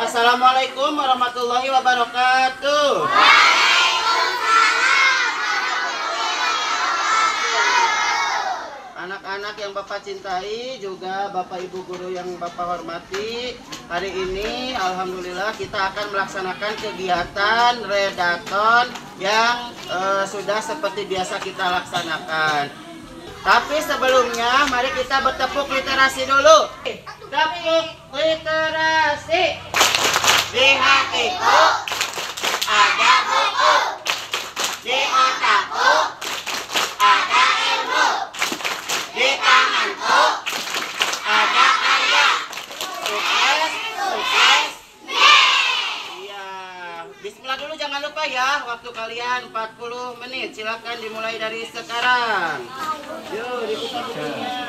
Assalamualaikum warahmatullahi wabarakatuh. Anak-anak yang Bapak cintai, juga Bapak Ibu guru yang Bapak hormati, hari ini alhamdulillah kita akan melaksanakan kegiatan redaton yang sudah seperti biasa kita laksanakan. Tapi sebelumnya mari kita bertepuk literasi dulu. Tepuk literasi. Di hatiku ada buku, di otakku ada ilmu, di tanganku ada karya. Sukses, sukses. Iya. Bismillah dulu, jangan lupa ya. Waktu kalian 40 menit. Silakan dimulai dari sekarang. Yuk, dibuka bukunya.